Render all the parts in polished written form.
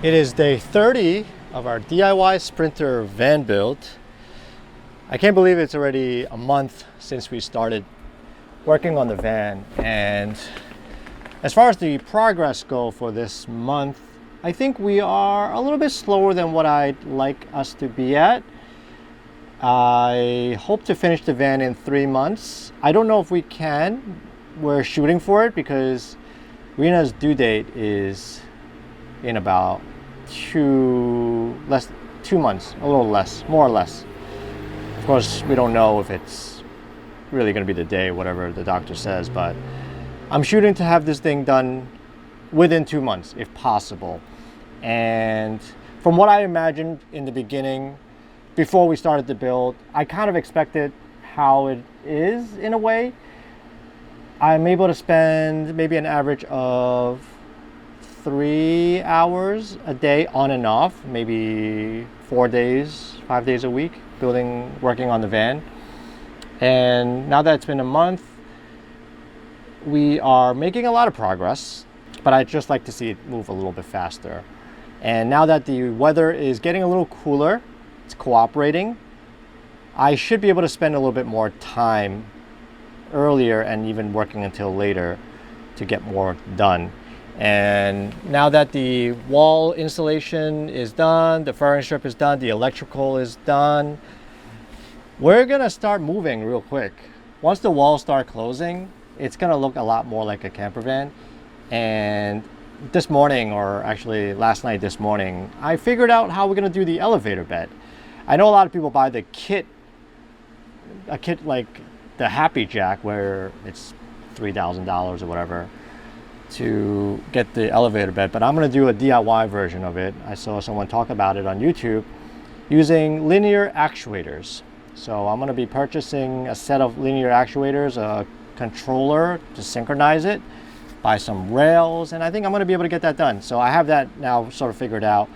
It is day 30 of our DIY Sprinter van build. I can't believe it's already a month since we started working on the van, and as far as the progress go for this month, I think we are a little bit slower than what I'd like us to be at. I hope to finish the van in 3 months. I don't know if we can. We're shooting for it because Rena's due date is in about 2 months, a little less, more or less. Of course, we don't know if it's really going to be the day, whatever the doctor says, but I'm shooting to have this thing done within 2 months, if possible. And from what I imagined in the beginning, before we started the build, I kind of expected how it is in a way. I'm able to spend maybe an average of 3 hours a day on and off, maybe 4 days, 5 days a week, working on the van. And now that it's been a month, we are making a lot of progress, but I'd just like to see it move a little bit faster. And now that the weather is getting a little cooler, it's cooperating, I should be able to spend a little bit more time earlier and even working until later to get more done. And now that the wall installation is done, the furring strip is done, the electrical is done, we're gonna start moving real quick. Once the walls start closing, it's gonna look a lot more like a camper van. And this morning, or actually last night, this morning, I figured out how we're gonna do the elevator bed. I know a lot of people buy the kit, a kit like the Happy Jack, where it's $3,000 or whatever, to get the elevator bed, but I'm going to do a DIY version of it. I saw someone talk about it on YouTube using linear actuators. So I'm going to be purchasing a set of linear actuators, a controller to synchronize it, buy some rails, and I think I'm going to be able to get that done. So I have that now sort of figured out.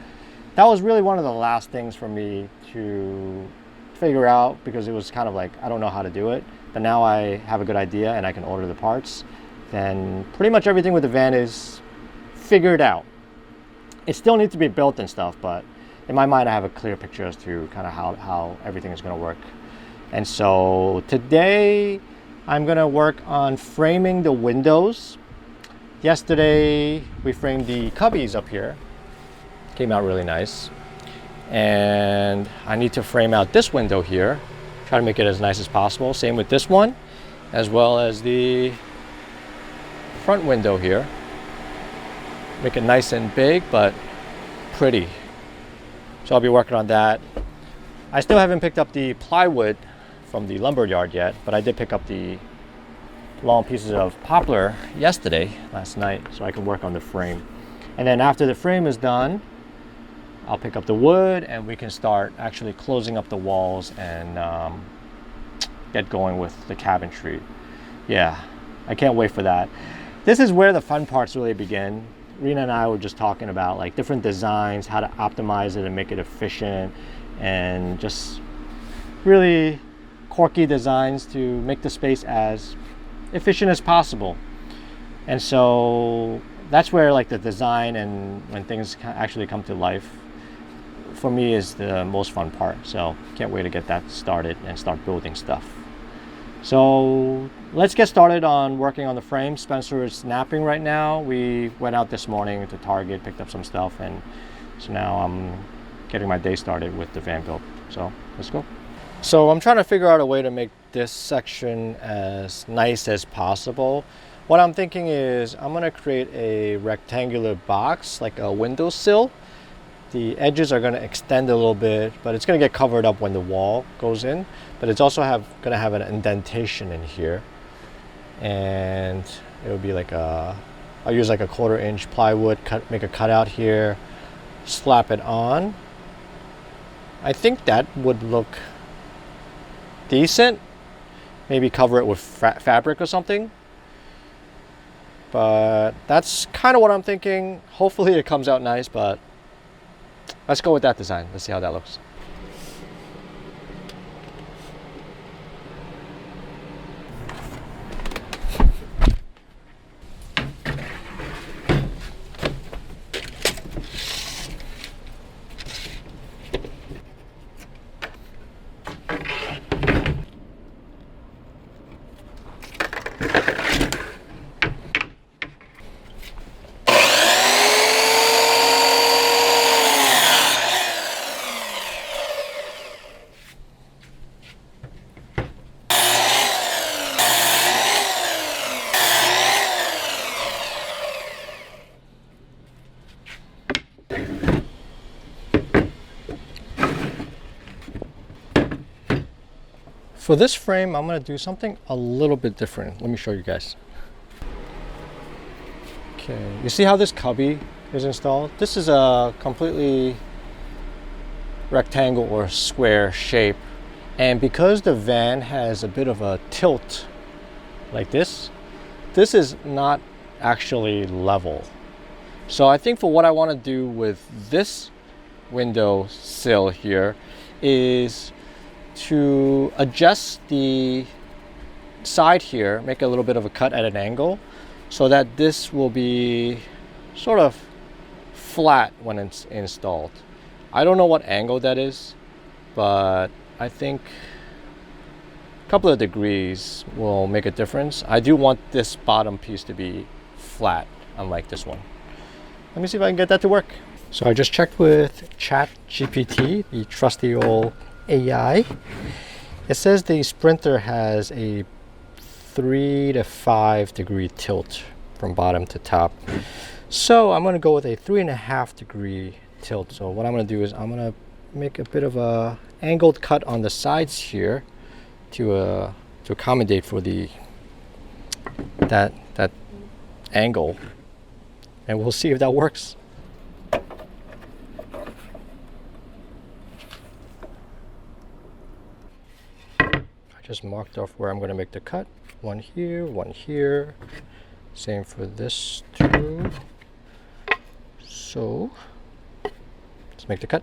That was really one of the last things for me to figure out, because it was kind of like, I don't know how to do it, but now I have a good idea and I can order the parts. Then pretty much everything with the van is figured out. It still needs to be built and stuff, but in my mind I have a clear picture as to kind of how everything is going to work. And so today I'm going to work on framing the windows. Yesterday we framed the cubbies up here. Came out really nice. And I need to frame out this window here, try to make it as nice as possible. Same with this one, as well as the front window here. Make it nice and big, but pretty. So I'll be working on that. I still haven't picked up the plywood from the lumber yard yet, but I did pick up the long pieces of poplar last night, so I can work on the frame. And then after the frame is done, I'll pick up the wood and we can start actually closing up the walls and get going with the cabinetry. Yeah, I can't wait for that. This is where the fun parts really begin. Rena and I were just talking about like different designs, how to optimize it and make it efficient, and just really quirky designs to make the space as efficient as possible. And so that's where like the design and when things actually come to life for me is the most fun part. So can't wait to get that started and start building stuff. So let's get started on working on the frame. Spencer is napping right now. We went out this morning to Target, picked up some stuff, and so now I'm getting my day started with the van build. So let's go. So I'm trying to figure out a way to make this section as nice as possible. What I'm thinking is I'm going to create a rectangular box, like a windowsill. The edges are going to extend a little bit, but it's going to get covered up when the wall goes in. But it's also going to have an indentation in here. And it would be like I'll use like a 1/4 inch plywood, make a cutout here, slap it on. I think that would look decent. Maybe cover it with fabric or something. But that's kind of what I'm thinking. Hopefully it comes out nice, but let's go with that design. Let's see how that looks. For this frame, I'm gonna do something a little bit different. Let me show you guys. Okay, you see how this cubby is installed? This is a completely rectangle or square shape. And because the van has a bit of a tilt like this is not actually level. So I think for what I want to do with this window sill here is to adjust the side here, make a little bit of a cut at an angle so that this will be sort of flat when it's installed. I don't know what angle that is, but I think a couple of degrees will make a difference. I do want this bottom piece to be flat, unlike this one. Let me see if I can get that to work. So I just checked with ChatGPT, the trusty old AI. It says the Sprinter has a 3 to 5 degree tilt from bottom to top. So I'm gonna go with a 3.5 degree tilt. So what I'm gonna do is I'm gonna make a bit of a angled cut on the sides here to accommodate for that angle, and we'll see if that works. I just marked off where I'm going to make the cut. One here, one here. Same for this too. So let's make the cut.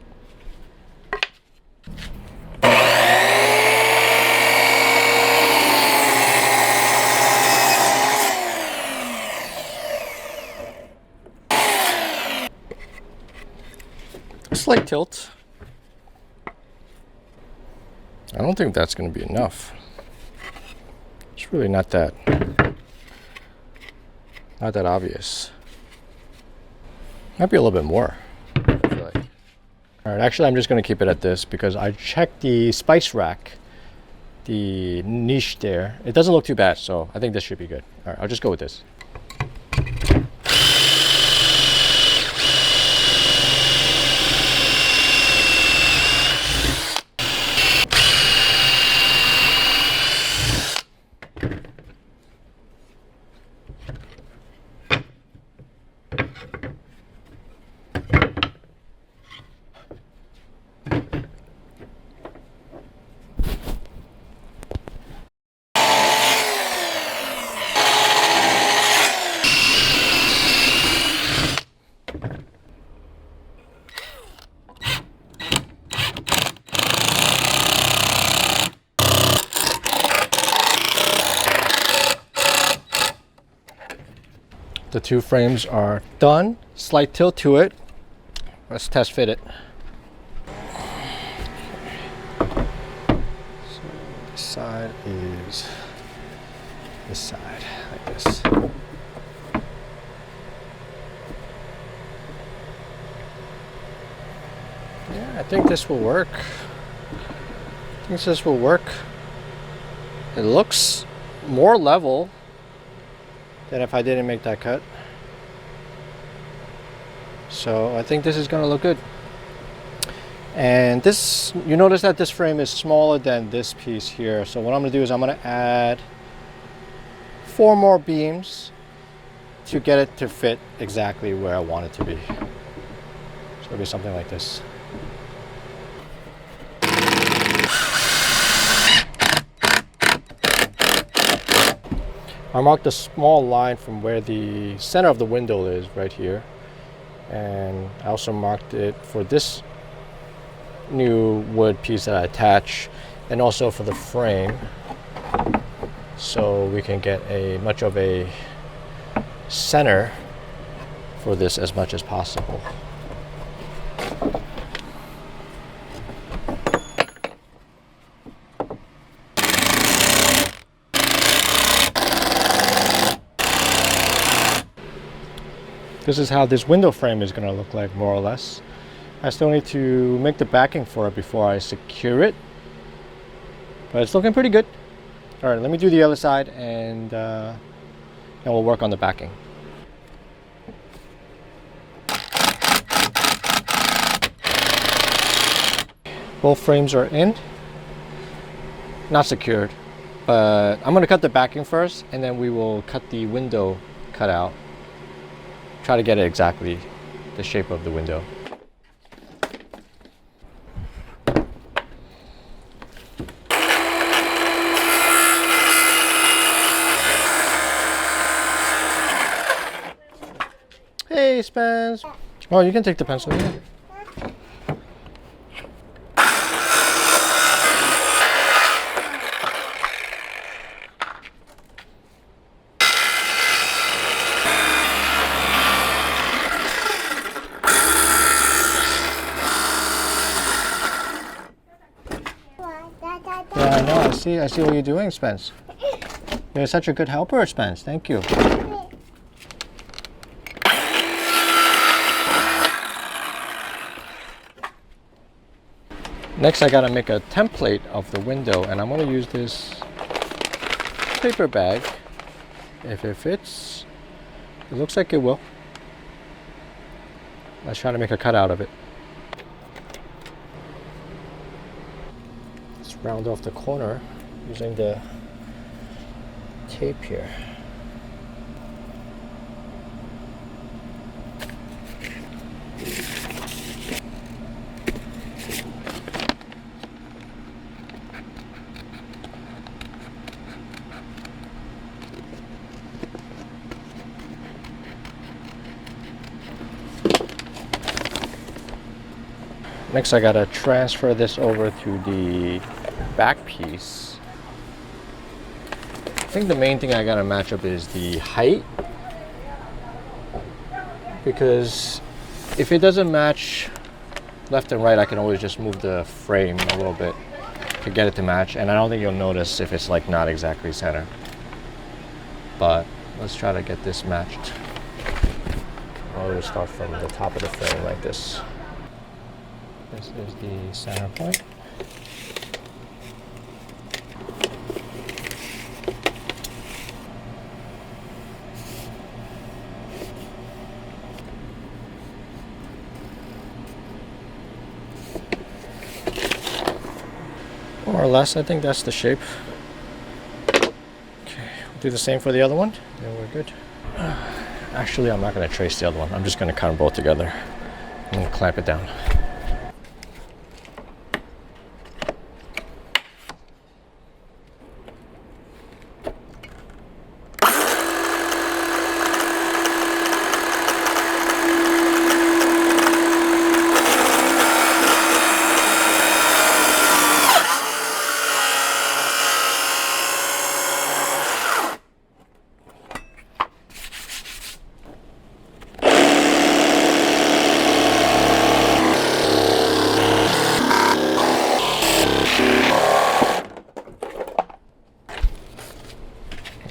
Slight tilt. I don't think that's going to be enough. It's really not that obvious. Might be a little bit more, I feel like. All right, actually I'm just going to keep it at this because I checked the spice rack, the niche there. It doesn't look too bad, so I think this should be good. All right, I'll just go with this. The two frames are done. Slight tilt to it. Let's test fit it. So this side is this side, like this. Yeah, I think this will work. I think this will work. It looks more level than if I didn't make that cut. So I think this is gonna look good. And this, you notice that this frame is smaller than this piece here. So what I'm gonna do is I'm gonna add 4 more beams to get it to fit exactly where I want it to be. So it'll be something like this. I marked a small line from where the center of the window is right here, and I also marked it for this new wood piece that I attach, and also for the frame, so we can get a much of a center for this as much as possible. This is how this window frame is going to look like, more or less. I still need to make the backing for it before I secure it, but it's looking pretty good. All right, let me do the other side, and we'll work on the backing. Both frames are in. not secured. But I'm gonna cut the backing first, and then we will cut the window cutout. Try to get it exactly the shape of the window. Hey, Spence. Oh, you can take the pencil. Yeah. Yeah, I know. I see what you're doing, Spence. You're such a good helper, Spence. Thank you. Next, I gotta make a template of the window, and I'm gonna use this paper bag. If it fits, it looks like it will. Let's try to make a cutout of it. Let's round off the corner using the tape here. Next, I gotta transfer this over to the back piece. I think the main thing I gotta match up is the height, because if it doesn't match left and right, I can always just move the frame a little bit to get it to match, and I don't think you'll notice if it's like not exactly center. But let's try to get this matched. I'll start from the top of the frame like this. This is the center point. More or less, I think that's the shape. Okay, we'll do the same for the other one, then we're good. Actually, I'm not going to trace the other one. I'm just going to cut them both together and clamp it down.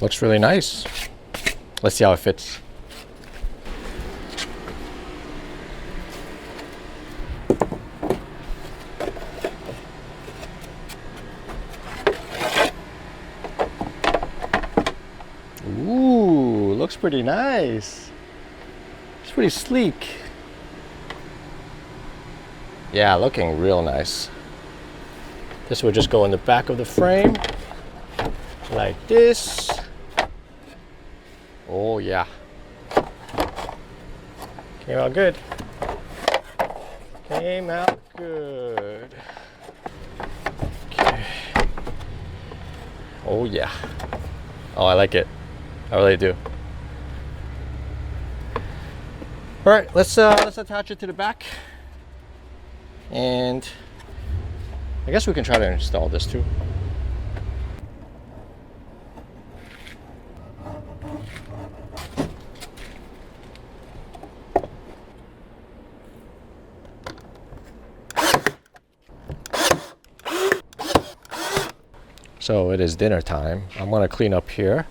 Looks really nice. Let's see how it fits. Ooh, looks pretty nice. It's pretty sleek. Yeah, looking real nice. This will just go in the back of the frame, like this. Oh yeah. Came out good. Came out good. Okay. Oh yeah. Oh, I like it. I really do. All right, let's attach it to the back, and I guess we can try to install this too. So it is dinner time. I'm gonna clean up here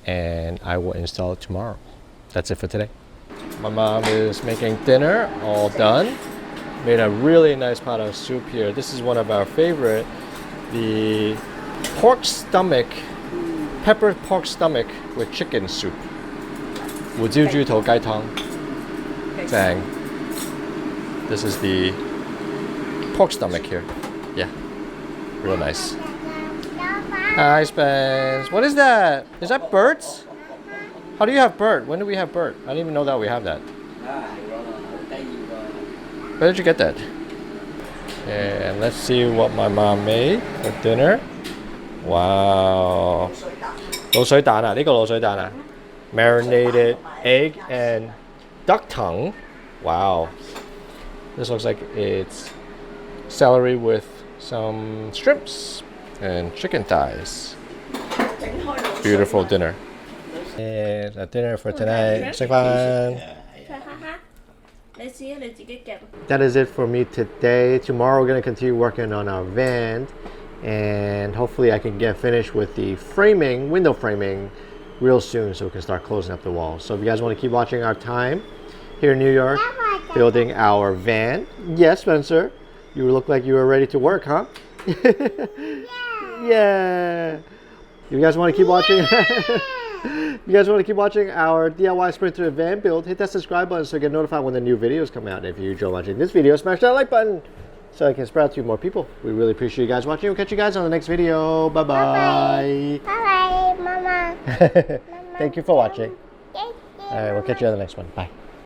and I will install it tomorrow. That's it for today. My mom is making dinner, all done. Made a really nice pot of soup here. This is one of our favorite, the pork stomach, peppered pork stomach with chicken soup. 胡椒豬肚雞湯. Dang. This is the pork stomach here. Yeah, real nice. Hi, Spence. What is that? Is that birds? How do you have bird? When do we have bird? I didn't even know that we have that. Where did you get that? And let's see what my mom made for dinner. Wow. 滷水蛋啊，呢個滷水蛋啊。Marinated egg and duck tongue. Wow. This looks like it's celery with some shrimps and chicken thighs. Beautiful dinner. And a dinner for tonight. 食飯. That is it for me today. Tomorrow we're going to continue working on our van, and hopefully I can get finished with the framing, window framing, real soon so we can start closing up the walls. So if you guys want to keep watching our time here in New York, building our van. Yes, Spencer, you look like you were ready to work, huh? Yeah. You guys want to keep watching? You guys want to keep watching our DIY Sprinter van build, hit that subscribe button so you get notified when the new videos come out. If you enjoy watching this video, smash that like button so I can spread out to more people. We really appreciate you guys watching. We'll catch you guys on the next video. Bye-bye. Bye-bye, Mama. Thank you for watching. All right, we'll catch you on the next one. Bye.